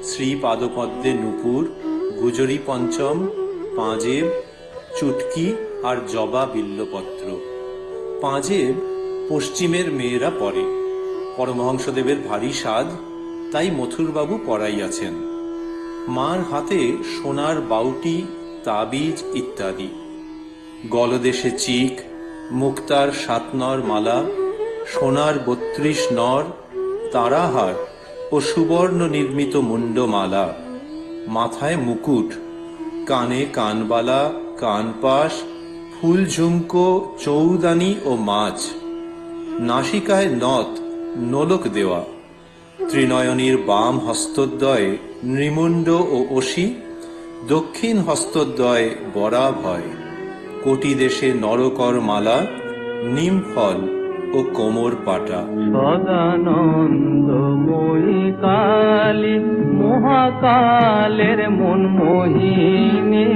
শ্রী পাদপদ্মে নূপুর, গুজরি পঞ্চম, পাঁজেব, চুটকি আর জবা বিল্লপত্র। পাঁজেব পশ্চিমের মেয়েরা পরে। পরমহংসদেবের ভারী সাধ, তাই মথুরবাবু পরাইয়াছেন। মার হাতে সোনার বাউটি, তাবিজ ইত্যাদি। গলদেশে চিক, মুক্তার 7 নর মালা, সোনার 32 নর, তারাহার ও সুবর্ণ নির্মিত মুন্ডমালা, মাথায় মুকুট, কানে কানবালা, কানপাশ, ফুল ঝুমকো, চৌদানি ও মাছ, নাসিকায় নথ, নোলক দেওয়া, ত্রিনয়নীর বাম হস্তদ্বয়ে নৃমুণ্ড ও অসি, দক্ষিণ হস্তদ্বয়ে বরাভয়, কোটি দেশে নরকর মালা, নিমফল ও কোমর পাটা। সদানন্দময়ী কালী, মহাকালের মন মোহিনী।